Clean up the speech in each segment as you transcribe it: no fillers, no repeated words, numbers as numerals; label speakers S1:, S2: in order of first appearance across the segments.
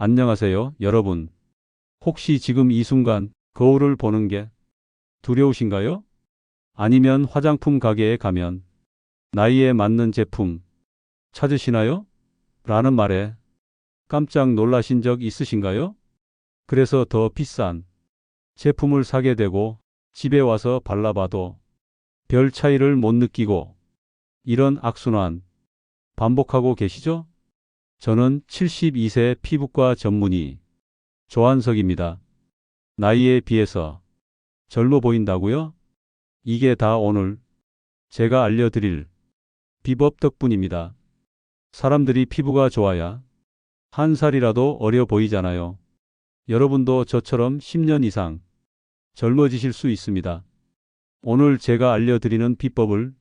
S1: 안녕하세요, 여러분. 혹시 지금 이 순간 거울을 보는 게 두려우신가요? 아니면 화장품 가게에 가면 나이에 맞는 제품 찾으시나요? 라는 말에 깜짝 놀라신 적 있으신가요? 그래서 더 비싼 제품을 사게 되고 집에 와서 발라봐도 별 차이를 못 느끼고 이런 악순환 반복하고 계시죠? 저는 72세 피부과 전문의 조한석입니다. 나이에 비해서 젊어 보인다고요? 이게 다 오늘 제가 알려드릴 비법 덕분입니다. 사람들이 피부가 좋아야 한 살이라도 어려 보이잖아요. 여러분도 저처럼 10년 이상 젊어지실 수 있습니다. 오늘 제가 알려드리는 비법을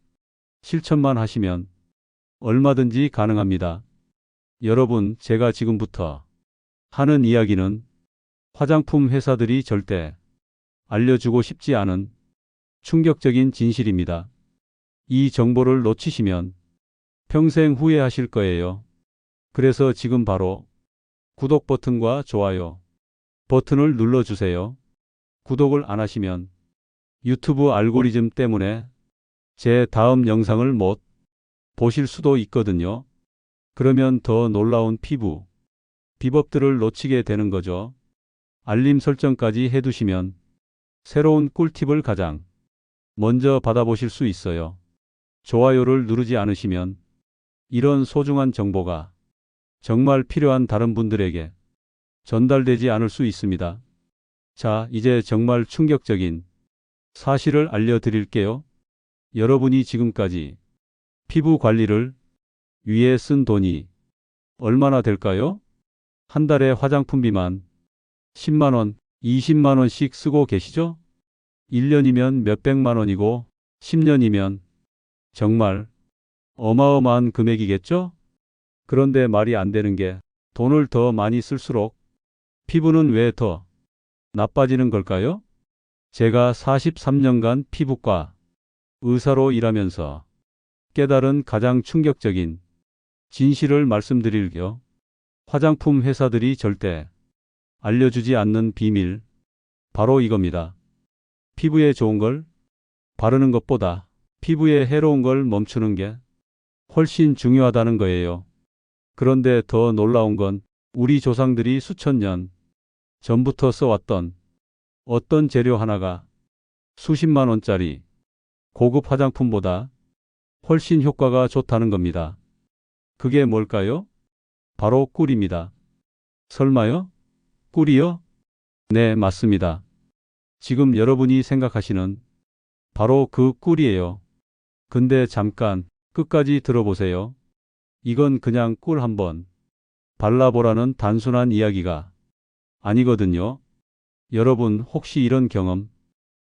S1: 실천만 하시면 얼마든지 가능합니다. 여러분, 제가 지금부터 하는 이야기는 화장품 회사들이 절대 알려주고 싶지 않은 충격적인 진실입니다. 이 정보를 놓치시면 평생 후회하실 거예요. 그래서 지금 바로 구독 버튼과 좋아요 버튼을 눌러주세요. 구독을 안 하시면 유튜브 알고리즘 때문에 제 다음 영상을 못 보실 수도 있거든요. 그러면 더 놀라운 피부 비법들을 놓치게 되는 거죠. 알림 설정까지 해두시면 새로운 꿀팁을 가장 먼저 받아보실 수 있어요. 좋아요를 누르지 않으시면 이런 소중한 정보가 정말 필요한 다른 분들에게 전달되지 않을 수 있습니다. 자, 이제 정말 충격적인 사실을 알려드릴게요. 여러분이 지금까지 피부 관리를 위해 쓴 돈이 얼마나 될까요? 한 달에 화장품비만 10만 원, 20만 원씩 쓰고 계시죠? 1년이면 몇백만 원이고 10년이면 정말 어마어마한 금액이겠죠? 그런데 말이 안 되는 게 돈을 더 많이 쓸수록 피부는 왜 더 나빠지는 걸까요? 제가 43년간 피부과 의사로 일하면서 깨달은 가장 충격적인 진실을 말씀드릴게요. 화장품 회사들이 절대 알려주지 않는 비밀, 바로 이겁니다. 피부에 좋은 걸 바르는 것보다 피부에 해로운 걸 멈추는 게 훨씬 중요하다는 거예요. 그런데 더 놀라운 건 우리 조상들이 수천 년 전부터 써왔던 어떤 재료 하나가 수십만 원짜리 고급 화장품보다 훨씬 효과가 좋다는 겁니다. 그게 뭘까요? 바로 꿀입니다. 설마요? 꿀이요? 네, 맞습니다. 지금 여러분이 생각하시는 바로 그 꿀이에요. 근데 잠깐 끝까지 들어보세요. 이건 그냥 꿀 한번 발라보라는 단순한 이야기가 아니거든요. 여러분 혹시 이런 경험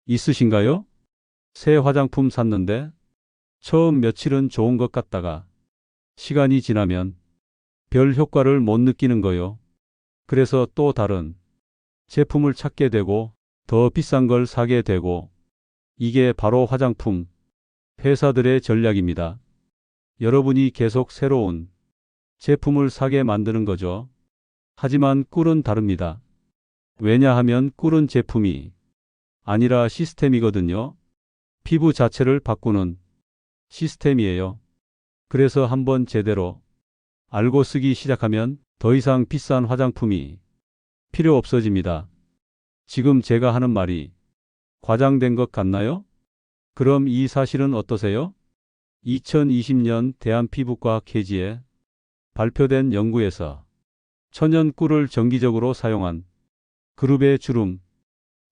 S1: 있으신가요? 새 화장품 샀는데 처음 며칠은 좋은 것 같다가 시간이 지나면 별 효과를 못 느끼는 거요. 그래서 또 다른 제품을 찾게 되고 더 비싼 걸 사게 되고 이게 바로 화장품 회사들의 전략입니다. 여러분이 계속 새로운 제품을 사게 만드는 거죠. 하지만 꿀은 다릅니다. 왜냐하면 꿀은 제품이 아니라 시스템이거든요. 피부 자체를 바꾸는 시스템이에요. 그래서 한번 제대로 알고 쓰기 시작하면 더 이상 비싼 화장품이 필요 없어집니다. 지금 제가 하는 말이 과장된 것 같나요? 그럼 이 사실은 어떠세요? 2020년 대한피부과학회지에 발표된 연구에서 천연 꿀을 정기적으로 사용한 그룹의 주름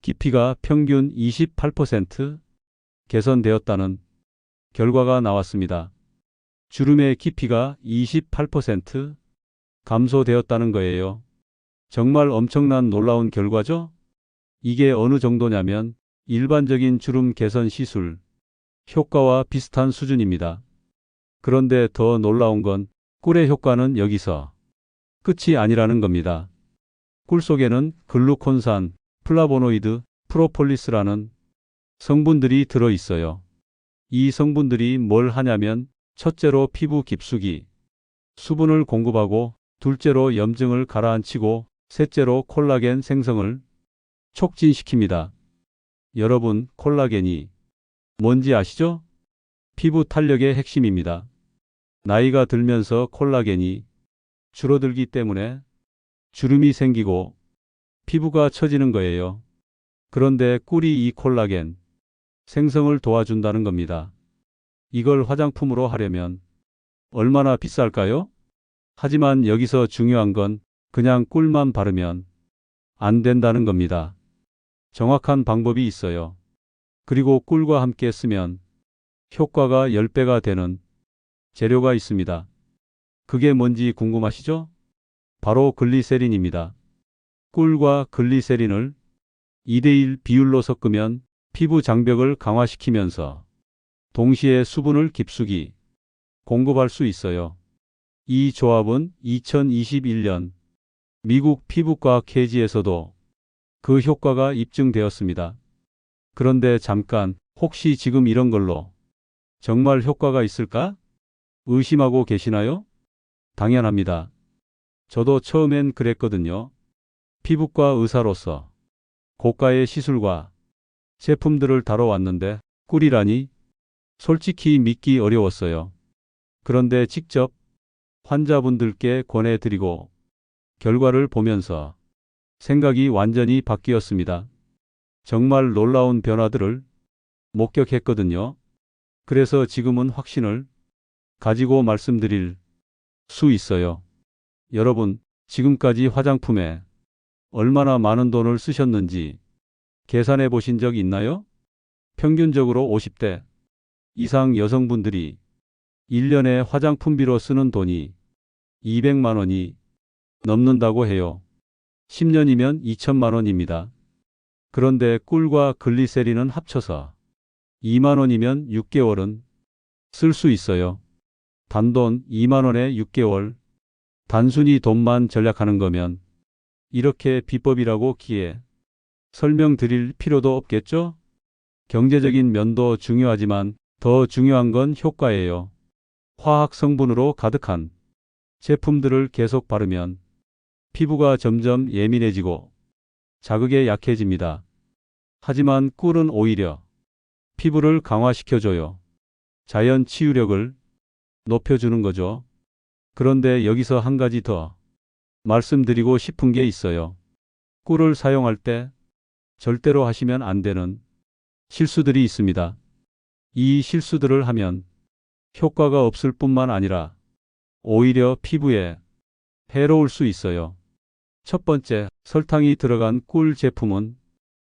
S1: 깊이가 평균 28% 개선되었다는 결과가 나왔습니다. 주름의 깊이가 28% 감소되었다는 거예요. 정말 엄청난 놀라운 결과죠? 이게 어느 정도냐면 일반적인 주름 개선 시술 효과와 비슷한 수준입니다. 그런데 더 놀라운 건 꿀의 효과는 여기서 끝이 아니라는 겁니다. 꿀 속에는 글루콘산, 플라보노이드, 프로폴리스라는 성분들이 들어 있어요. 이 성분들이 뭘 하냐면 첫째로 피부 깊숙이 수분을 공급하고 둘째로 염증을 가라앉히고 셋째로 콜라겐 생성을 촉진시킵니다. 여러분, 콜라겐이 뭔지 아시죠? 피부 탄력의 핵심입니다. 나이가 들면서 콜라겐이 줄어들기 때문에 주름이 생기고 피부가 처지는 거예요. 그런데 꿀이 이 콜라겐 생성을 도와준다는 겁니다. 이걸 화장품으로 하려면 얼마나 비쌀까요? 하지만 여기서 중요한 건 그냥 꿀만 바르면 안 된다는 겁니다. 정확한 방법이 있어요. 그리고 꿀과 함께 쓰면 효과가 10배가 되는 재료가 있습니다. 그게 뭔지 궁금하시죠? 바로 글리세린입니다. 꿀과 글리세린을 2대1 비율로 섞으면 피부 장벽을 강화시키면서 동시에 수분을 깊숙이 공급할 수 있어요. 이 조합은 2021년 미국 피부과학 회지에서도 그 효과가 입증되었습니다. 그런데 잠깐, 혹시 지금 이런 걸로 정말 효과가 있을까? 의심하고 계시나요? 당연합니다. 저도 처음엔 그랬거든요. 피부과 의사로서 고가의 시술과 제품들을 다뤄왔는데 꿀이라니 솔직히 믿기 어려웠어요. 그런데 직접 환자분들께 권해드리고 결과를 보면서 생각이 완전히 바뀌었습니다. 정말 놀라운 변화들을 목격했거든요. 그래서 지금은 확신을 가지고 말씀드릴 수 있어요. 여러분, 지금까지 화장품에 얼마나 많은 돈을 쓰셨는지 계산해 보신 적 있나요? 평균적으로 50대 이상 여성분들이 1년에 화장품비로 쓰는 돈이 200만 원이 넘는다고 해요. 10년이면 2천만 원입니다. 그런데 꿀과 글리세린은 합쳐서 2만 원이면 6개월은 쓸 수 있어요. 단돈 2만 원에 6개월. 단순히 돈만 절약하는 거면 이렇게 비법이라고 기에 설명드릴 필요도 없겠죠? 경제적인 면도 중요하지만 더 중요한 건 효과예요. 화학 성분으로 가득한 제품들을 계속 바르면 피부가 점점 예민해지고 자극에 약해집니다. 하지만 꿀은 오히려 피부를 강화시켜줘요. 자연 치유력을 높여주는 거죠. 그런데 여기서 한 가지 더 말씀드리고 싶은 게 있어요. 꿀을 사용할 때 절대로 하시면 안 되는 실수들이 있습니다. 이 실수들을 하면 효과가 없을 뿐만 아니라 오히려 피부에 해로울 수 있어요. 첫 번째, 설탕이 들어간 꿀 제품은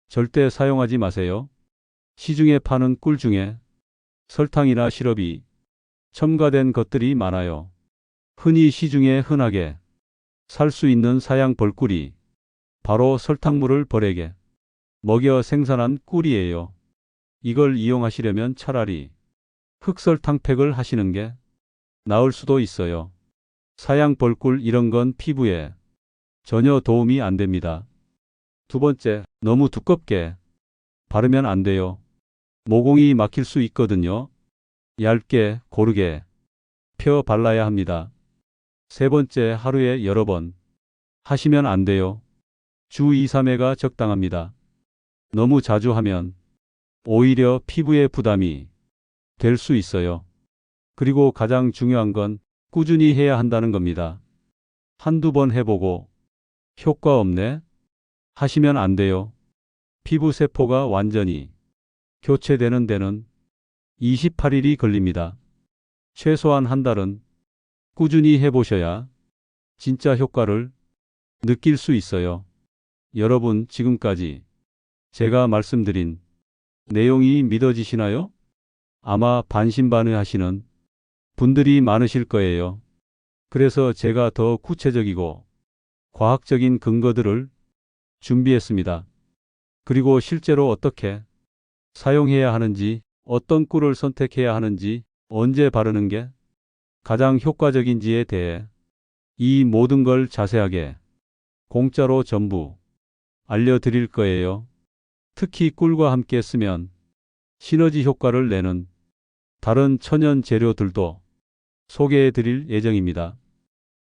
S1: 절대 사용하지 마세요. 시중에 파는 꿀 중에 설탕이나 시럽이 첨가된 것들이 많아요. 흔히 시중에 흔하게 살 수 있는 사양 벌꿀이 바로 설탕물을 벌에게 먹여 생산한 꿀이에요. 이걸 이용하시려면 차라리 흑설탕팩을 하시는 게 나을 수도 있어요. 사양 벌꿀 이런 건 피부에 전혀 도움이 안 됩니다. 두 번째, 너무 두껍게 바르면 안 돼요. 모공이 막힐 수 있거든요. 얇게 고르게 펴 발라야 합니다. 세 번째, 하루에 여러 번 하시면 안 돼요. 주 2, 3회가 적당합니다. 너무 자주 하면 오히려 피부에 부담이 될 수 있어요. 그리고 가장 중요한 건 꾸준히 해야 한다는 겁니다. 한두 번 해보고 효과 없네? 하시면 안 돼요. 피부 세포가 완전히 교체되는 데는 28일이 걸립니다. 최소한 한 달은 꾸준히 해보셔야 진짜 효과를 느낄 수 있어요. 여러분, 지금까지 제가 말씀드린 내용이 믿어지시나요? 아마 반신반의하시는 분들이 많으실 거예요. 그래서 제가 더 구체적이고 과학적인 근거들을 준비했습니다. 그리고 실제로 어떻게 사용해야 하는지, 어떤 꿀을 선택해야 하는지, 언제 바르는 게 가장 효과적인지에 대해 이 모든 걸 자세하게 공짜로 전부 알려드릴 거예요. 특히 꿀과 함께 쓰면 시너지 효과를 내는 다른 천연 재료들도 소개해 드릴 예정입니다.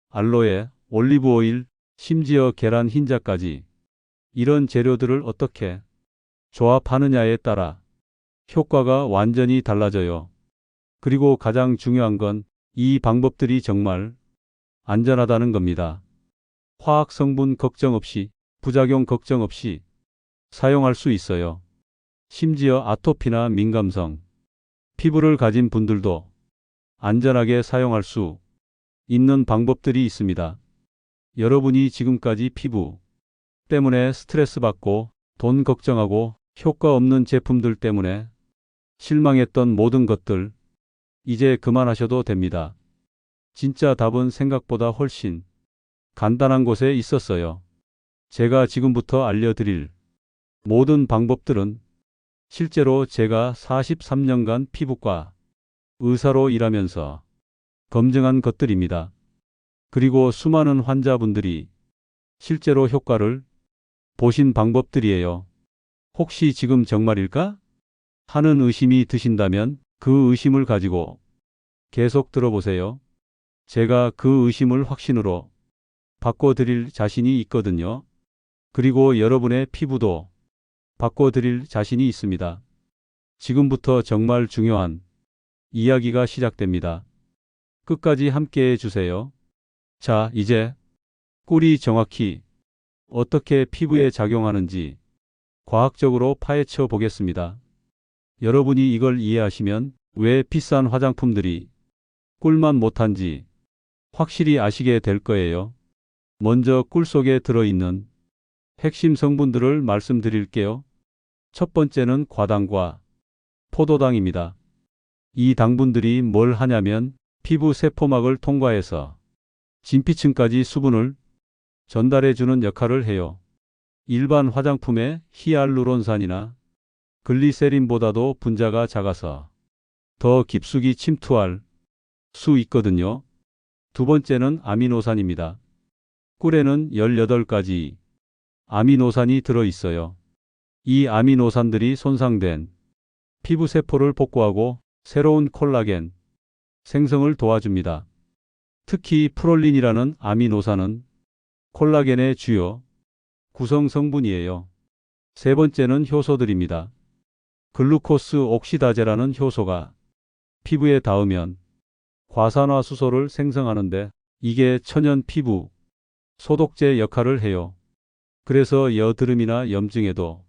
S1: 알로에, 올리브 오일, 심지어 계란 흰자까지. 이런 재료들을 어떻게 조합하느냐에 따라 효과가 완전히 달라져요. 그리고 가장 중요한 건 이 방법들이 정말 안전하다는 겁니다. 화학 성분 걱정 없이, 부작용 걱정 없이 사용할 수 있어요. 심지어 아토피나 민감성, 피부를 가진 분들도 안전하게 사용할 수 있는 방법들이 있습니다. 여러분이 지금까지 피부 때문에 스트레스 받고 돈 걱정하고 효과 없는 제품들 때문에 실망했던 모든 것들 이제 그만하셔도 됩니다. 진짜 답은 생각보다 훨씬 간단한 곳에 있었어요. 제가 지금부터 알려드릴 모든 방법들은 실제로 제가 43년간 피부과 의사로 일하면서 검증한 것들입니다. 그리고 수많은 환자분들이 실제로 효과를 보신 방법들이에요. 혹시 지금 정말일까? 하는 의심이 드신다면 그 의심을 가지고 계속 들어보세요. 제가 그 의심을 확신으로 바꿔드릴 자신이 있거든요. 그리고 여러분의 피부도 바꿔드릴 자신이 있습니다. 지금부터 정말 중요한 이야기가 시작됩니다. 끝까지 함께 해주세요. 자, 이제 꿀이 정확히 어떻게 피부에 작용하는지 과학적으로 파헤쳐 보겠습니다. 여러분이 이걸 이해하시면 왜 비싼 화장품들이 꿀만 못한지 확실히 아시게 될 거예요. 먼저 꿀 속에 들어있는 핵심 성분들을 말씀드릴게요. 첫 번째는 과당과 포도당입니다. 이 당분들이 뭘 하냐면 피부 세포막을 통과해서 진피층까지 수분을 전달해주는 역할을 해요. 일반 화장품의 히알루론산이나 글리세린보다도 분자가 작아서 더 깊숙이 침투할 수 있거든요. 두 번째는 아미노산입니다. 꿀에는 18가지 아미노산이 들어있어요. 이 아미노산들이 손상된 피부세포를 복구하고 새로운 콜라겐 생성을 도와줍니다. 특히 프롤린이라는 아미노산은 콜라겐의 주요 구성 성분이에요. 세 번째는 효소들입니다. 글루코스 옥시다제라는 효소가 피부에 닿으면 과산화수소를 생성하는데 이게 천연 피부 소독제 역할을 해요. 그래서 여드름이나 염증에도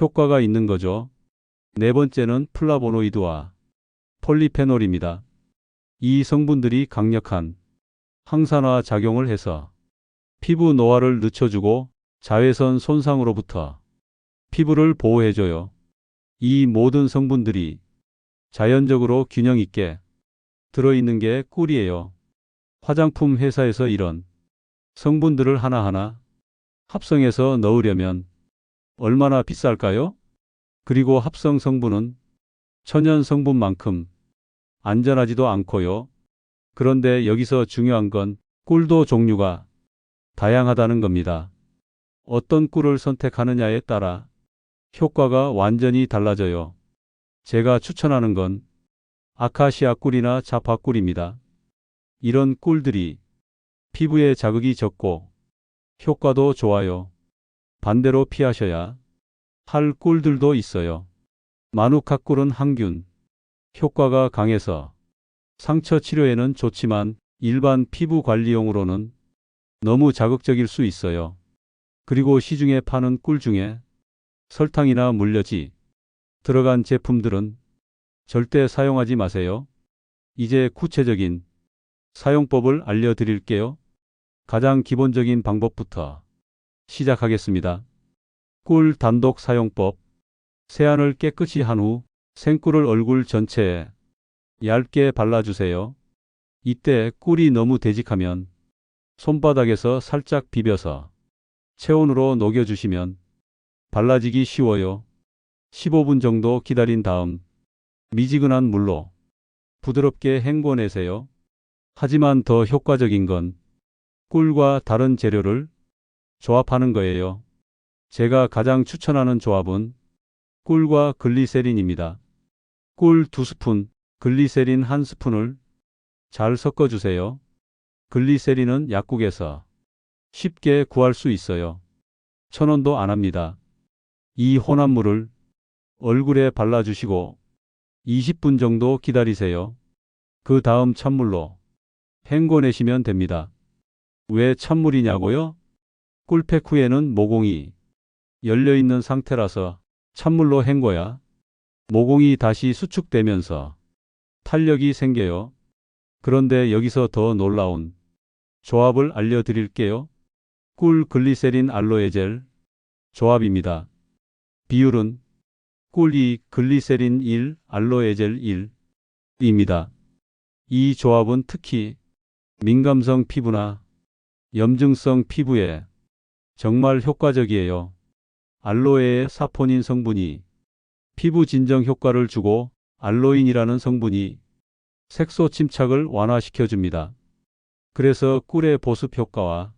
S1: 효과가 있는 거죠. 네 번째는 플라보노이드와 폴리페놀입니다. 이 성분들이 강력한 항산화 작용을 해서 피부 노화를 늦춰주고 자외선 손상으로부터 피부를 보호해줘요. 이 모든 성분들이 자연적으로 균형 있게 들어있는 게 꿀이에요. 화장품 회사에서 이런 성분들을 하나하나 합성해서 넣으려면 얼마나 비쌀까요? 그리고 합성 성분은 천연 성분만큼 안전하지도 않고요. 그런데 여기서 중요한 건 꿀도 종류가 다양하다는 겁니다. 어떤 꿀을 선택하느냐에 따라 효과가 완전히 달라져요. 제가 추천하는 건 아카시아 꿀이나 자파 꿀입니다. 이런 꿀들이 피부에 자극이 적고 효과도 좋아요. 반대로 피하셔야 할 꿀들도 있어요. 마누카 꿀은 항균 효과가 강해서 상처 치료에는 좋지만 일반 피부 관리용으로는 너무 자극적일 수 있어요. 그리고 시중에 파는 꿀 중에 설탕이나 물엿이 들어간 제품들은 절대 사용하지 마세요. 이제 구체적인 사용법을 알려드릴게요. 가장 기본적인 방법부터 시작하겠습니다. 꿀 단독 사용법. 세안을 깨끗이 한 후 생꿀을 얼굴 전체에 얇게 발라주세요. 이때 꿀이 너무 되직하면 손바닥에서 살짝 비벼서 체온으로 녹여주시면 발라지기 쉬워요. 15분 정도 기다린 다음 미지근한 물로 부드럽게 헹궈내세요. 하지만 더 효과적인 건 꿀과 다른 재료를 조합하는 거예요. 제가 가장 추천하는 조합은 꿀과 글리세린입니다. 꿀 2스푼, 글리세린 1스푼을 잘 섞어주세요. 글리세린은 약국에서 쉽게 구할 수 있어요. 1,000원도 안 합니다. 이 혼합물을 얼굴에 발라주시고 20분 정도 기다리세요. 그 다음 찬물로 헹궈내시면 됩니다. 왜 찬물이냐고요? 꿀팩 후에는 모공이 열려있는 상태라서 찬물로 헹궈야 모공이 다시 수축되면서 탄력이 생겨요. 그런데 여기서 더 놀라운 조합을 알려드릴게요. 꿀 글리세린 알로에 젤 조합입니다. 비율은 꿀 2, 글리세린 1, 알로에 젤 1입니다. 이 조합은 특히 민감성 피부나 염증성 피부에 정말 효과적이에요. 알로에의 사포닌 성분이 피부 진정 효과를 주고 알로인이라는 성분이 색소 침착을 완화시켜줍니다. 그래서 꿀의 보습 효과와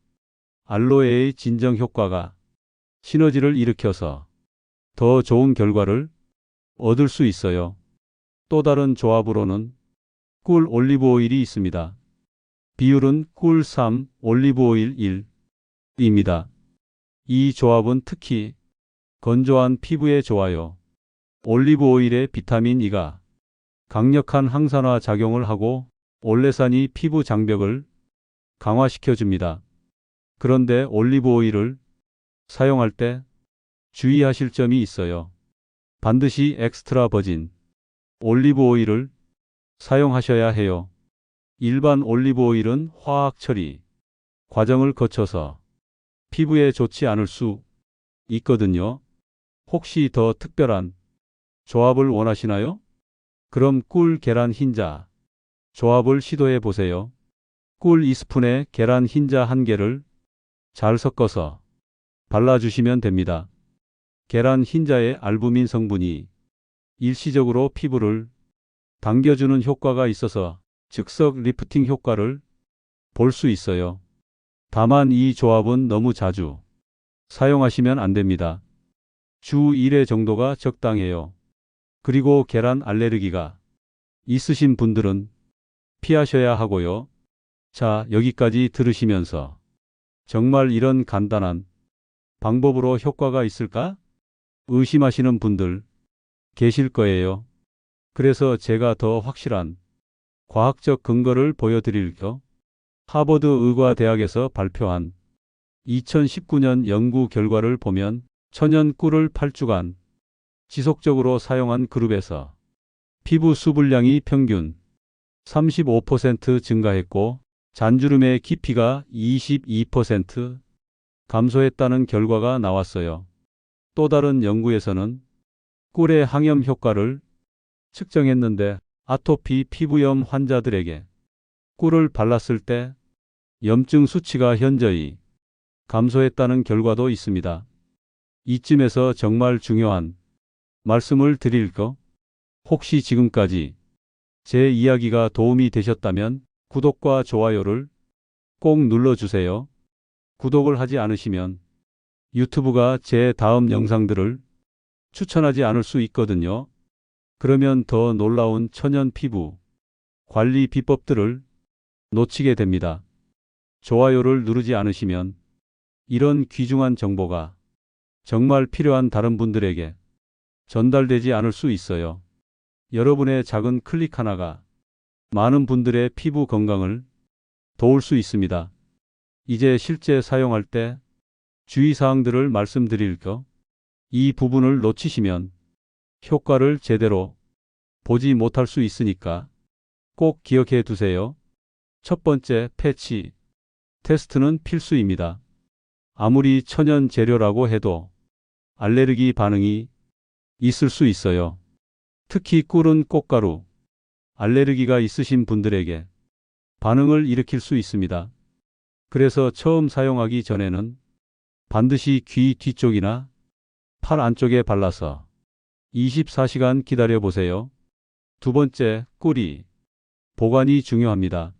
S1: 알로에의 진정 효과가 시너지를 일으켜서 더 좋은 결과를 얻을 수 있어요. 또 다른 조합으로는 꿀 올리브 오일이 있습니다. 비율은 꿀 3, 올리브 오일 1입니다. 이 조합은 특히 건조한 피부에 좋아요. 올리브 오일의 비타민 E가 강력한 항산화 작용을 하고 올레산이 피부 장벽을 강화시켜줍니다. 그런데 올리브 오일을 사용할 때 주의하실 점이 있어요. 반드시 엑스트라 버진 올리브 오일을 사용하셔야 해요. 일반 올리브 오일은 화학 처리 과정을 거쳐서 피부에 좋지 않을 수 있거든요. 혹시 더 특별한 조합을 원하시나요? 그럼 꿀 계란 흰자 조합을 시도해 보세요. 꿀 2스푼에 계란 흰자 1개를 잘 섞어서 발라주시면 됩니다. 계란 흰자의 알부민 성분이 일시적으로 피부를 당겨주는 효과가 있어서 즉석 리프팅 효과를 볼 수 있어요. 다만 이 조합은 너무 자주 사용하시면 안 됩니다. 주 1회 정도가 적당해요. 그리고 계란 알레르기가 있으신 분들은 피하셔야 하고요. 자, 여기까지 들으시면서 정말 이런 간단한 방법으로 효과가 있을까? 의심하시는 분들 계실 거예요. 그래서 제가 더 확실한 과학적 근거를 보여드릴게요. 하버드 의과대학에서 발표한 2019년 연구 결과를 보면 천연 꿀을 8주간 지속적으로 사용한 그룹에서 피부 수분량이 평균 35% 증가했고 잔주름의 깊이가 22% 감소했다는 결과가 나왔어요. 또 다른 연구에서는 꿀의 항염 효과를 측정했는데 아토피 피부염 환자들에게 꿀을 발랐을 때 염증 수치가 현저히 감소했다는 결과도 있습니다. 이쯤에서 정말 중요한 말씀을 드릴까? 혹시 지금까지 제 이야기가 도움이 되셨다면 구독과 좋아요를 꼭 눌러주세요. 구독을 하지 않으시면 유튜브가 제 다음 영상들을 추천하지 않을 수 있거든요. 그러면 더 놀라운 천연 피부 관리 비법들을 놓치게 됩니다. 좋아요를 누르지 않으시면 이런 귀중한 정보가 정말 필요한 다른 분들에게 전달되지 않을 수 있어요. 여러분의 작은 클릭 하나가 많은 분들의 피부 건강을 도울 수 있습니다. 이제 실제 사용할 때 주의사항들을 말씀드릴게요. 이 부분을 놓치시면 효과를 제대로 보지 못할 수 있으니까 꼭 기억해 두세요. 첫 번째, 패치 테스트는 필수입니다. 아무리 천연 재료라고 해도 알레르기 반응이 있을 수 있어요. 특히 꿀은 꽃가루 알레르기가 있으신 분들에게 반응을 일으킬 수 있습니다. 그래서 처음 사용하기 전에는 반드시 귀 뒤쪽이나 팔 안쪽에 발라서 24시간 기다려 보세요. 두 번째, 꿀이 보관이 중요합니다.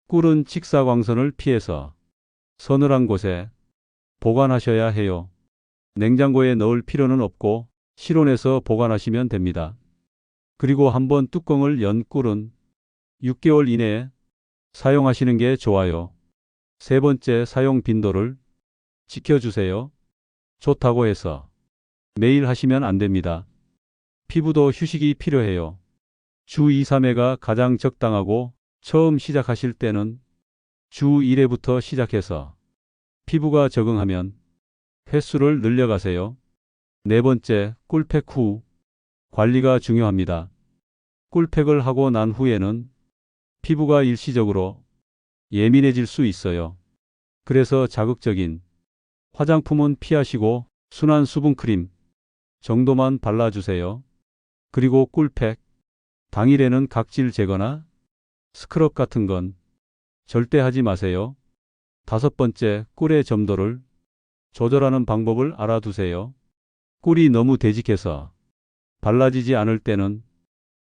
S1: 꿀은 직사광선을 피해서 서늘한 곳에 보관하셔야 해요. 냉장고에 넣을 필요는 없고 실온에서 보관하시면 됩니다. 그리고 한번 뚜껑을 연 꿀은 6개월 이내에 사용하시는 게 좋아요. 세 번째, 사용 빈도를 지켜주세요. 좋다고 해서 매일 하시면 안 됩니다. 피부도 휴식이 필요해요. 주 2, 3회가 가장 적당하고 처음 시작하실 때는 주 1회부터 시작해서 피부가 적응하면 횟수를 늘려가세요. 네 번째, 꿀팩 후 관리가 중요합니다. 꿀팩을 하고 난 후에는 피부가 일시적으로 예민해질 수 있어요. 그래서 자극적인 화장품은 피하시고 순한 수분크림 정도만 발라주세요. 그리고 꿀팩 당일에는 각질 제거나 스크럽 같은 건 절대 하지 마세요. 다섯 번째, 꿀의 점도를 조절하는 방법을 알아두세요. 꿀이 너무 되직해서 발라지지 않을 때는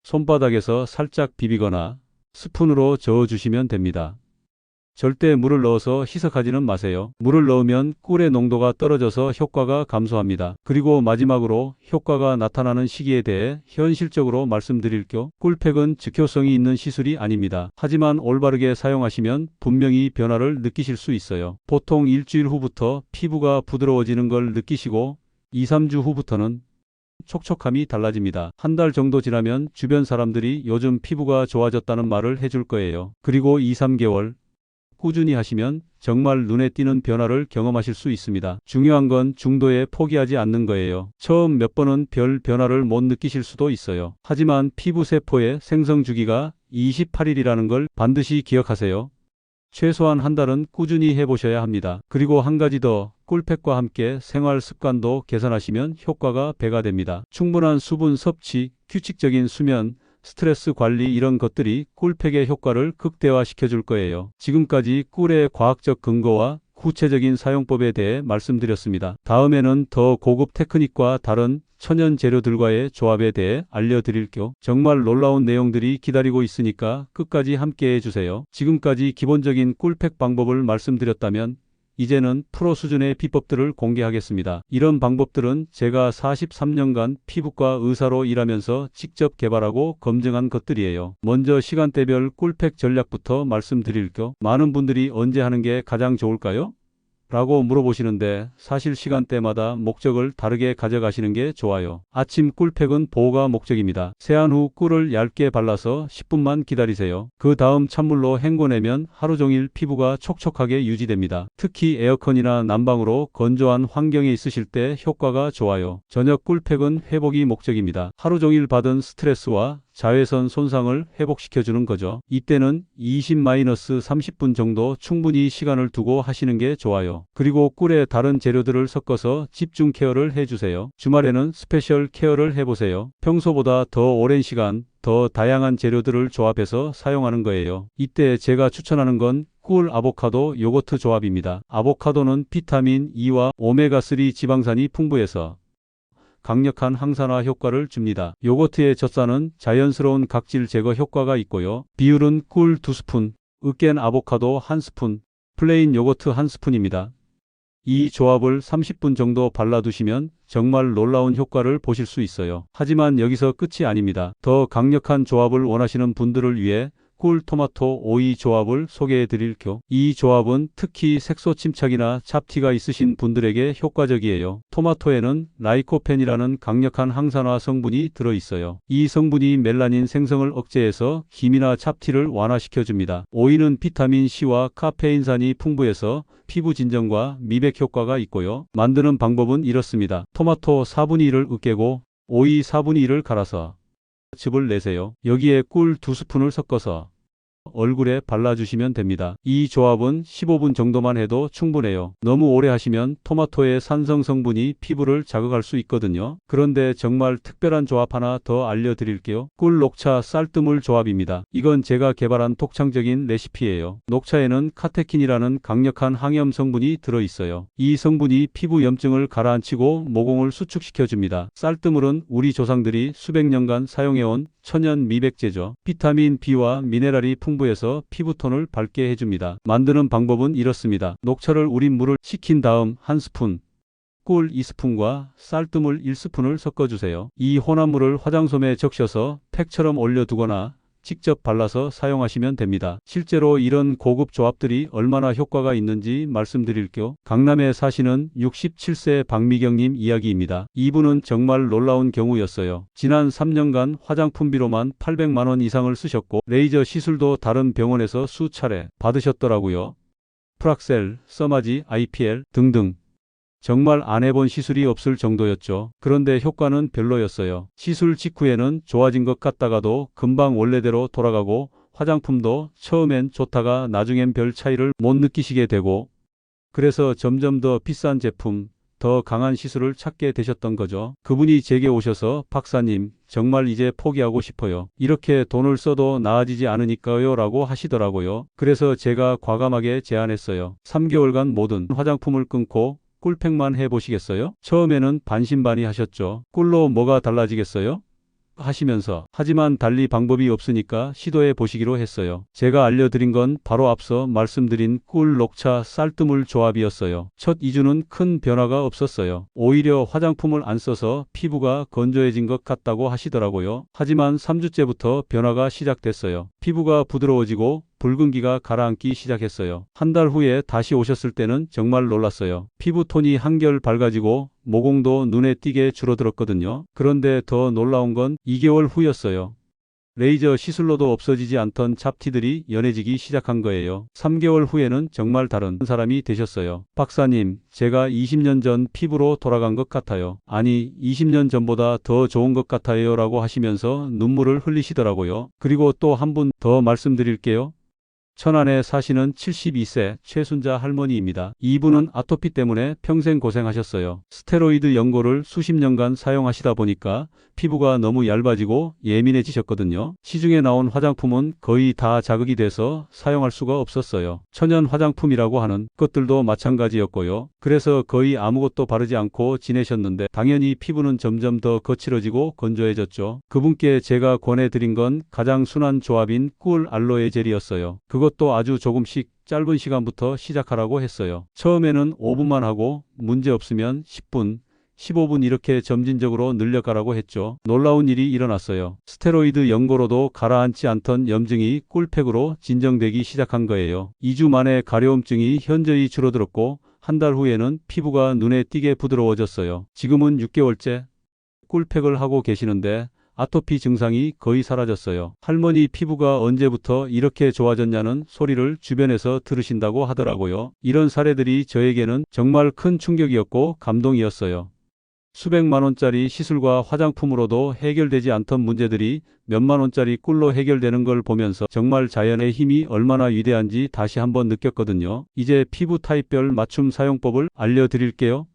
S1: 손바닥에서 살짝 비비거나 스푼으로 저어주시면 됩니다. 절대 물을 넣어서 희석하지는 마세요. 물을 넣으면 꿀의 농도가 떨어져서 효과가 감소합니다. 그리고 마지막으로 효과가 나타나는 시기에 대해 현실적으로 말씀드릴게요. 꿀팩은 즉효성이 있는 시술이 아닙니다. 하지만 올바르게 사용하시면 분명히 변화를 느끼실 수 있어요. 보통 일주일 후부터 피부가 부드러워지는 걸 느끼시고 2, 3주 후부터는 촉촉함이 달라집니다. 한 달 정도 지나면 주변 사람들이 요즘 피부가 좋아졌다는 말을 해줄 거예요. 그리고 2, 3개월 꾸준히 하시면 정말 눈에 띄는 변화를 경험하실 수 있습니다. 중요한 건 중도에 포기하지 않는 거예요. 처음 몇 번은 별 변화를 못 느끼실 수도 있어요. 하지만 피부 세포의 생성 주기가 28일이라는 걸 반드시 기억하세요. 최소한 한 달은 꾸준히 해보셔야 합니다. 그리고 한 가지 더, 꿀팩과 함께 생활 습관도 개선하시면 효과가 배가 됩니다. 충분한 수분 섭취, 규칙적인 수면, 스트레스 관리 이런 것들이 꿀팩의 효과를 극대화시켜 줄 거예요. 지금까지 꿀의 과학적 근거와 구체적인 사용법에 대해 말씀드렸습니다. 다음에는 더 고급 테크닉과 다른 천연 재료들과의 조합에 대해 알려드릴게요. 정말 놀라운 내용들이 기다리고 있으니까 끝까지 함께 해주세요. 지금까지 기본적인 꿀팩 방법을 말씀드렸다면 이제는 프로 수준의 비법들을 공개하겠습니다. 이런 방법들은 제가 43년간 피부과 의사로 일하면서 직접 개발하고 검증한 것들이에요. 먼저 시간대별 꿀팩 전략부터 말씀드릴게요. 많은 분들이 언제 하는 게 가장 좋을까요? 라고 물어보시는데 사실 시간대마다 목적을 다르게 가져가시는 게 좋아요. 아침 꿀팩은 보호가 목적입니다. 세안 후 꿀을 얇게 발라서 10분만 기다리세요. 그 다음 찬물로 헹궈내면 하루 종일 피부가 촉촉하게 유지됩니다. 특히 에어컨이나 난방으로 건조한 환경에 있으실 때 효과가 좋아요. 저녁 꿀팩은 회복이 목적입니다. 하루 종일 받은 스트레스와 자외선 손상을 회복시켜주는 거죠. 이때는 20-30분 정도 충분히 시간을 두고 하시는 게 좋아요. 그리고 꿀에 다른 재료들을 섞어서 집중 케어를 해주세요. 주말에는 스페셜 케어를 해보세요. 평소보다 더 오랜 시간, 더 다양한 재료들을 조합해서 사용하는 거예요. 이때 제가 추천하는 건 꿀 아보카도 요거트 조합입니다. 아보카도는 비타민 E와 오메가3 지방산이 풍부해서 강력한 항산화 효과를 줍니다. 요거트의 젖산은 자연스러운 각질 제거 효과가 있고요. 비율은 꿀 2스푼, 으깬 아보카도 1스푼, 플레인 요거트 1스푼입니다. 이 조합을 30분 정도 발라두시면 정말 놀라운 효과를 보실 수 있어요. 하지만 여기서 끝이 아닙니다. 더 강력한 조합을 원하시는 분들을 위해 꿀 토마토 오이 조합을 소개해 드릴게요. 이 조합은 특히 색소 침착이나 잡티가 있으신 분들에게 효과적이에요. 토마토에는 라이코펜이라는 강력한 항산화 성분이 들어있어요. 이 성분이 멜라닌 생성을 억제해서 기미나 잡티를 완화시켜 줍니다. 오이는 비타민 C와 카페인산이 풍부해서 피부 진정과 미백 효과가 있고요. 만드는 방법은 이렇습니다. 토마토 4분의 1을 으깨고 오이 4분의 1을 갈아서 즙을 내세요. 여기에 꿀 2스푼을 섞어서 얼굴에 발라주시면 됩니다. 이 조합은 15분 정도만 해도 충분해요. 너무 오래 하시면 토마토의 산성 성분이 피부를 자극할 수 있거든요. 그런데 정말 특별한 조합 하나 더 알려드릴게요. 꿀 녹차 쌀뜨물 조합입니다. 이건 제가 개발한 독창적인 레시피예요. 녹차에는 카테킨이라는 강력한 항염 성분이 들어있어요. 이 성분이 피부 염증을 가라앉히고 모공을 수축시켜줍니다. 쌀뜨물은 우리 조상들이 수백 년간 사용해온 천연 미백제죠. 비타민 B와 미네랄이 풍부해서 피부톤을 밝게 해줍니다. 만드는 방법은 이렇습니다. 녹차를 우린 물을 식힌 다음 1스푼, 꿀 2스푼과 쌀뜨물 1스푼을 섞어주세요. 이 혼합물을 화장솜에 적셔서 팩처럼 올려두거나 직접 발라서 사용하시면 됩니다. 실제로 이런 고급 조합들이 얼마나 효과가 있는지 말씀드릴게요. 강남에 사시는 67세 박미경님 이야기입니다. 이분은 정말 놀라운 경우였어요. 지난 3년간 화장품비로만 800만 원 이상을 쓰셨고 레이저 시술도 다른 병원에서 수차례 받으셨더라고요. 프락셀, 써마지, IPL 등등. 정말 안 해본 시술이 없을 정도였죠. 그런데 효과는 별로였어요. 시술 직후에는 좋아진 것 같다가도 금방 원래대로 돌아가고 화장품도 처음엔 좋다가 나중엔 별 차이를 못 느끼시게 되고 그래서 점점 더 비싼 제품, 더 강한 시술을 찾게 되셨던 거죠. 그분이 제게 오셔서 박사님, 정말 이제 포기하고 싶어요. 이렇게 돈을 써도 나아지지 않으니까요 라고 하시더라고요. 그래서 제가 과감하게 제안했어요. 3개월간 모든 화장품을 끊고 꿀팩만 해보시겠어요? 처음에는 반신반의하셨죠. 꿀로 뭐가 달라지겠어요? 하시면서 하지만 달리 방법이 없으니까 시도해 보시기로 했어요. 제가 알려드린 건 바로 앞서 말씀드린 꿀, 녹차, 쌀뜨물 조합이었어요. 첫 2주는 큰 변화가 없었어요. 오히려 화장품을 안 써서 피부가 건조해진 것 같다고 하시더라고요. 하지만 3주째부터 변화가 시작됐어요. 피부가 부드러워지고 붉은기가 가라앉기 시작했어요. 한 달 후에 다시 오셨을 때는 정말 놀랐어요. 피부톤이 한결 밝아지고 모공도 눈에 띄게 줄어들었거든요. 그런데 더 놀라운 건 2개월 후였어요. 레이저 시술로도 없어지지 않던 잡티들이 연해지기 시작한 거예요. 3개월 후에는 정말 다른 사람이 되셨어요. 박사님, 제가 20년 전 피부로 돌아간 것 같아요. 아니, 20년 전보다 더 좋은 것 같아요 라고 하시면서 눈물을 흘리시더라고요. 그리고 또 한 분 더 말씀드릴게요. 천안에 사시는 72세 최순자 할머니입니다. 이분은 아토피 때문에 평생 고생하셨어요. 스테로이드 연고를 수십 년간 사용하시다 보니까 피부가 너무 얇아지고 예민해지셨거든요. 시중에 나온 화장품은 거의 다 자극이 돼서 사용할 수가 없었어요. 천연 화장품이라고 하는 것들도 마찬가지였고요. 그래서 거의 아무것도 바르지 않고 지내셨는데 당연히 피부는 점점 더 거칠어지고 건조해졌죠. 그분께 제가 권해드린 건 가장 순한 조합인 꿀 알로에 젤이었어요. 그것도 아주 조금씩 짧은 시간부터 시작하라고 했어요. 처음에는 5분만 하고 문제 없으면 10분, 15분 이렇게 점진적으로 늘려가라고 했죠. 놀라운 일이 일어났어요. 스테로이드 연고로도 가라앉지 않던 염증이 꿀팩으로 진정되기 시작한 거예요. 2주 만에 가려움증이 현저히 줄어들었고 한 달 후에는 피부가 눈에 띄게 부드러워졌어요. 지금은 6개월째 꿀팩을 하고 계시는데 아토피 증상이 거의 사라졌어요. 할머니 피부가 언제부터 이렇게 좋아졌냐는 소리를 주변에서 들으신다고 하더라고요. 이런 사례들이 저에게는 정말 큰 충격이었고 감동이었어요. 수백만 원짜리 시술과 화장품으로도 해결되지 않던 문제들이 몇만 원짜리 꿀로 해결되는 걸 보면서 정말 자연의 힘이 얼마나 위대한지 다시 한번 느꼈거든요. 이제 피부 타입별 맞춤 사용법을 알려드릴게요.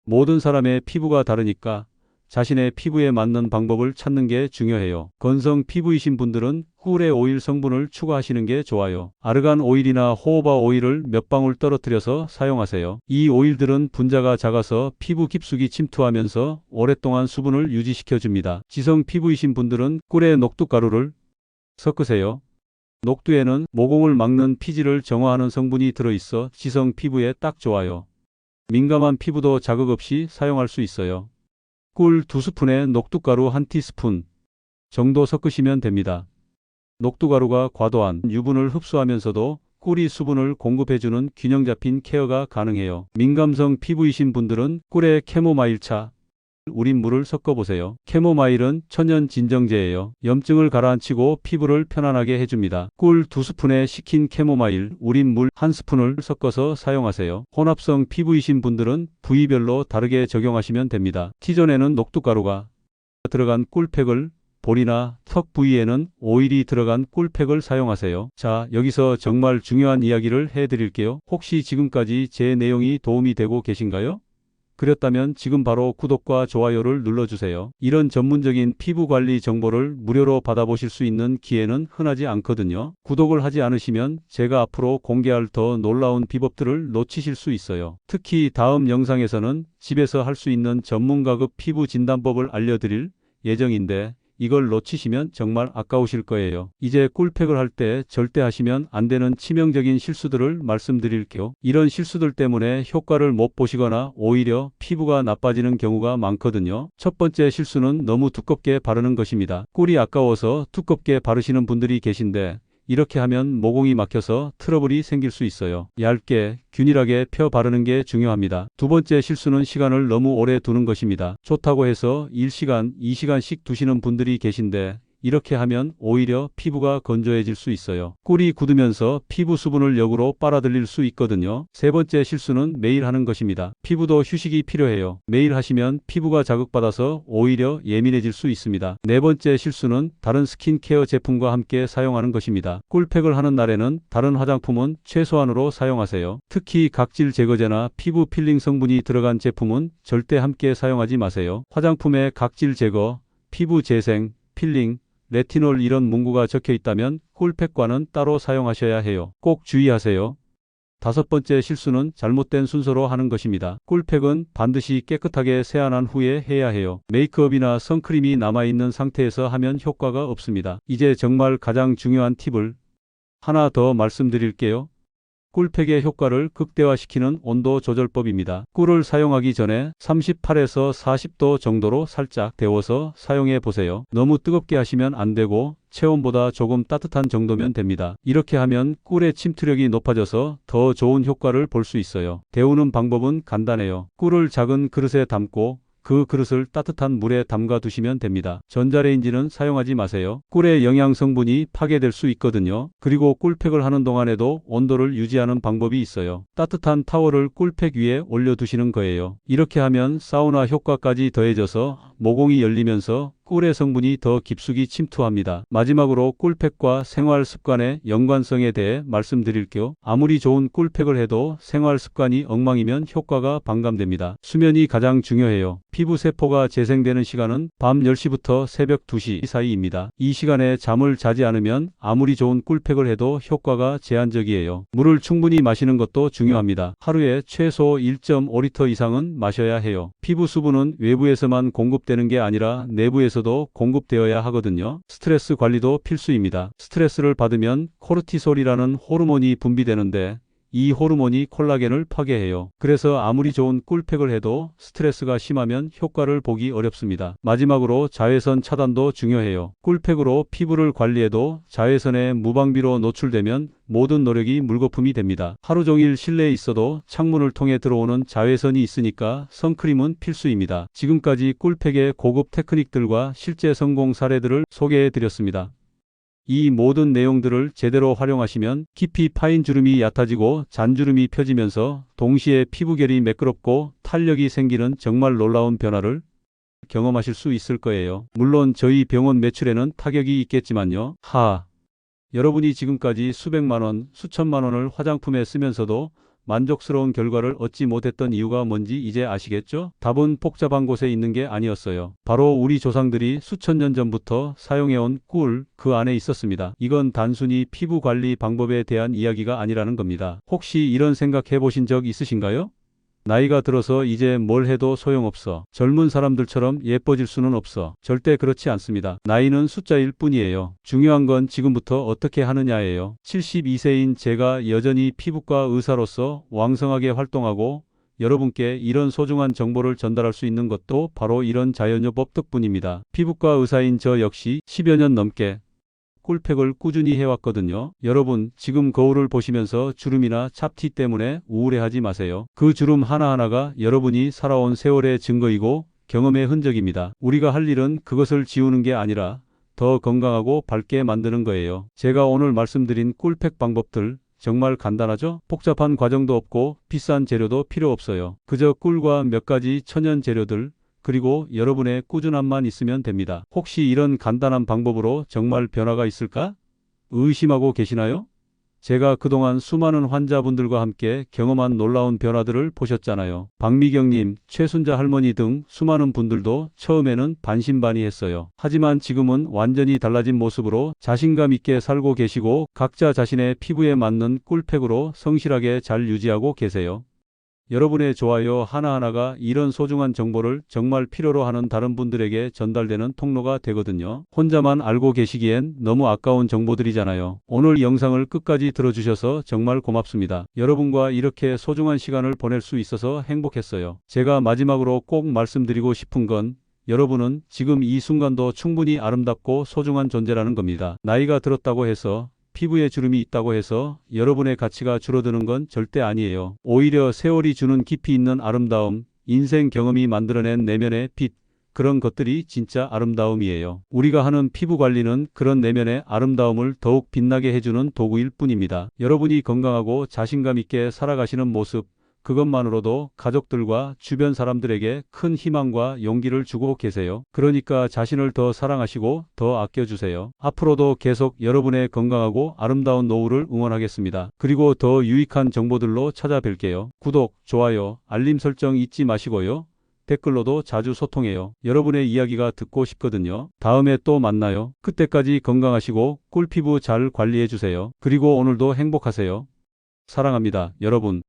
S1: 모든 사람의 피부가 다르니까 자신의 피부에 맞는 방법을 찾는 게 중요해요. 건성 피부이신 분들은 꿀의 오일 성분을 추가하시는 게 좋아요. 아르간 오일이나 호호바 오일을 몇 방울 떨어뜨려서 사용하세요. 이 오일들은 분자가 작아서 피부 깊숙이 침투하면서 오랫동안 수분을 유지시켜줍니다. 지성 피부이신 분들은 꿀에 녹두가루를 섞으세요. 녹두에는 모공을 막는 피지를 정화하는 성분이 들어있어 지성 피부에 딱 좋아요. 민감한 피부도 자극 없이 사용할 수 있어요. 꿀 2스푼에 녹두가루 1티스푼 정도 섞으시면 됩니다. 녹두가루가 과도한 유분을 흡수하면서도 꿀이 수분을 공급해주는 균형 잡힌 케어가 가능해요. 민감성 피부이신 분들은 꿀에 캐모마일차, 우린 물을 섞어보세요. 캐모마일은 천연 진정제예요. 염증을 가라앉히고 피부를 편안하게 해줍니다. 꿀 2스푼에 식힌 캐모마일, 우린 물 1스푼을 섞어서 사용하세요. 혼합성 피부이신 분들은 부위별로 다르게 적용하시면 됩니다. T존에는 녹두가루가 들어간 꿀팩을, 볼이나 턱 부위에는 오일이 들어간 꿀팩을 사용하세요. 자, 여기서 정말 중요한 이야기를 해드릴게요. 혹시 지금까지 제 내용이 도움이 되고 계신가요? 그렇다면 지금 바로 구독과 좋아요를 눌러주세요. 이런 전문적인 피부관리 정보를 무료로 받아보실 수 있는 기회는 흔하지 않거든요. 구독을 하지 않으시면 제가 앞으로 공개할 더 놀라운 비법들을 놓치실 수 있어요. 특히 다음 영상에서는 집에서 할 수 있는 전문가급 피부 진단법을 알려드릴 예정인데 이걸 놓치시면 정말 아까우실 거예요. 이제 꿀팩을 할 때 절대 하시면 안 되는 치명적인 실수들을 말씀드릴게요. 이런 실수들 때문에 효과를 못 보시거나 오히려 피부가 나빠지는 경우가 많거든요. 첫 번째 실수는 너무 두껍게 바르는 것입니다. 꿀이 아까워서 두껍게 바르시는 분들이 계신데 이렇게 하면 모공이 막혀서 트러블이 생길 수 있어요. 얇게 균일하게 펴 바르는 게 중요합니다. 두 번째 실수는 시간을 너무 오래 두는 것입니다. 좋다고 해서 1시간, 2시간씩 두시는 분들이 계신데 이렇게 하면 오히려 피부가 건조해질 수 있어요. 꿀이 굳으면서 피부 수분을 역으로 빨아들일 수 있거든요. 세 번째 실수는 매일 하는 것입니다. 피부도 휴식이 필요해요. 매일 하시면 피부가 자극받아서 오히려 예민해질 수 있습니다. 네 번째 실수는 다른 스킨케어 제품과 함께 사용하는 것입니다. 꿀팩을 하는 날에는 다른 화장품은 최소한으로 사용하세요. 특히 각질 제거제나 피부 필링 성분이 들어간 제품은 절대 함께 사용하지 마세요. 화장품에 각질 제거, 피부 재생, 필링, 레티놀 이런 문구가 적혀 있다면 꿀팩과는 따로 사용하셔야 해요. 꼭 주의하세요. 다섯 번째 실수는 잘못된 순서로 하는 것입니다. 꿀팩은 반드시 깨끗하게 세안한 후에 해야 해요. 메이크업이나 선크림이 남아있는 상태에서 하면 효과가 없습니다. 이제 정말 가장 중요한 팁을 하나 더 말씀드릴게요. 꿀팩의 효과를 극대화시키는 온도 조절법입니다. 꿀을 사용하기 전에 38에서 40도 정도로 살짝 데워서 사용해 보세요. 너무 뜨겁게 하시면 안 되고 체온보다 조금 따뜻한 정도면 됩니다. 이렇게 하면 꿀의 침투력이 높아져서 더 좋은 효과를 볼 수 있어요. 데우는 방법은 간단해요. 꿀을 작은 그릇에 담고 그 그릇을 따뜻한 물에 담가 두시면 됩니다. 전자레인지는 사용하지 마세요. 꿀의 영양 성분이 파괴될 수 있거든요. 그리고 꿀팩을 하는 동안에도 온도를 유지하는 방법이 있어요. 따뜻한 타월을 꿀팩 위에 올려두시는 거예요. 이렇게 하면 사우나 효과까지 더해져서 모공이 열리면서 꿀의 성분이 더 깊숙이 침투합니다. 마지막으로 꿀팩과 생활 습관의 연관성에 대해 말씀드릴게요. 아무리 좋은 꿀팩을 해도 생활 습관이 엉망이면 효과가 반감됩니다. 수면이 가장 중요해요. 피부 세포가 재생되는 시간은 밤 10시부터 새벽 2시 사이입니다. 이 시간에 잠을 자지 않으면 아무리 좋은 꿀팩을 해도 효과가 제한적이에요. 물을 충분히 마시는 것도 중요합니다. 하루에 최소 1.5리터 이상은 마셔야 해요. 피부 수분은 외부에서만 공급되는 게 아니라 내부에서도 공급되어야 하거든요. 스트레스 관리도 필수입니다. 스트레스를 받으면 코르티솔이라는 호르몬이 분비되는데 이 호르몬이 콜라겐을 파괴해요. 그래서 아무리 좋은 꿀팩을 해도 스트레스가 심하면 효과를 보기 어렵습니다. 마지막으로 자외선 차단도 중요해요. 꿀팩으로 피부를 관리해도 자외선에 무방비로 노출되면 모든 노력이 물거품이 됩니다. 하루 종일 실내에 있어도 창문을 통해 들어오는 자외선이 있으니까 선크림은 필수입니다. 지금까지 꿀팩의 고급 테크닉들과 실제 성공 사례들을 소개해 드렸습니다. 이 모든 내용들을 제대로 활용하시면 깊이 파인 주름이 얕아지고 잔주름이 펴지면서 동시에 피부결이 매끄럽고 탄력이 생기는 정말 놀라운 변화를 경험하실 수 있을 거예요. 물론 저희 병원 매출에는 타격이 있겠지만요. 여러분이 지금까지 수백만 원, 수천만 원을 화장품에 쓰면서도 만족스러운 결과를 얻지 못했던 이유가 뭔지 이제 아시겠죠? 답은 복잡한 곳에 있는 게 아니었어요. 바로 우리 조상들이 수천 년 전부터 사용해온 꿀, 그 안에 있었습니다. 이건 단순히 피부 관리 방법에 대한 이야기가 아니라는 겁니다. 혹시 이런 생각 해보신 적 있으신가요? 나이가 들어서 이제 뭘 해도 소용없어. 젊은 사람들처럼 예뻐질 수는 없어. 절대 그렇지 않습니다. 나이는 숫자일 뿐이에요. 중요한 건 지금부터 어떻게 하느냐예요. 72세인 제가 여전히 피부과 의사로서 왕성하게 활동하고 여러분께 이런 소중한 정보를 전달할 수 있는 것도 바로 이런 자연요법 덕분입니다. 피부과 의사인 저 역시 10여 년 넘게 꿀팩을 꾸준히 해왔거든요. 여러분, 지금 거울을 보시면서 주름이나 잡티 때문에 우울해하지 마세요. 그 주름 하나하나가 여러분이 살아온 세월의 증거이고 경험의 흔적입니다. 우리가 할 일은 그것을 지우는 게 아니라 더 건강하고 밝게 만드는 거예요. 제가 오늘 말씀드린 꿀팩 방법들 정말 간단하죠? 복잡한 과정도 없고 비싼 재료도 필요 없어요. 그저 꿀과 몇 가지 천연 재료들, 그리고 여러분의 꾸준함만 있으면 됩니다. 혹시 이런 간단한 방법으로 정말 변화가 있을까? 의심하고 계시나요? 제가 그동안 수많은 환자분들과 함께 경험한 놀라운 변화들을 보셨잖아요. 박미경님, 최순자 할머니 등 수많은 분들도 처음에는 반신반의했어요. 하지만 지금은 완전히 달라진 모습으로 자신감 있게 살고 계시고 각자 자신의 피부에 맞는 꿀팩으로 성실하게 잘 유지하고 계세요. 여러분의 좋아요 하나하나가 이런 소중한 정보를 정말 필요로 하는 다른 분들에게 전달되는 통로가 되거든요. 혼자만 알고 계시기엔 너무 아까운 정보들이잖아요. 오늘 영상을 끝까지 들어주셔서 정말 고맙습니다. 여러분과 이렇게 소중한 시간을 보낼 수 있어서 행복했어요. 제가 마지막으로 꼭 말씀드리고 싶은 건 여러분은 지금 이 순간도 충분히 아름답고 소중한 존재라는 겁니다. 나이가 들었다고 해서 피부에 주름이 있다고 해서 여러분의 가치가 줄어드는 건 절대 아니에요. 오히려 세월이 주는 깊이 있는 아름다움, 인생 경험이 만들어낸 내면의 빛, 그런 것들이 진짜 아름다움이에요. 우리가 하는 피부 관리는 그런 내면의 아름다움을 더욱 빛나게 해주는 도구일 뿐입니다. 여러분이 건강하고 자신감 있게 살아가시는 모습, 그것만으로도 가족들과 주변 사람들에게 큰 희망과 용기를 주고 계세요. 그러니까 자신을 더 사랑하시고 더 아껴주세요. 앞으로도 계속 여러분의 건강하고 아름다운 노후를 응원하겠습니다. 그리고 더 유익한 정보들로 찾아뵐게요. 구독, 좋아요, 알림 설정 잊지 마시고요. 댓글로도 자주 소통해요. 여러분의 이야기가 듣고 싶거든요. 다음에 또 만나요. 그때까지 건강하시고 꿀피부 잘 관리해주세요. 그리고 오늘도 행복하세요. 사랑합니다, 여러분.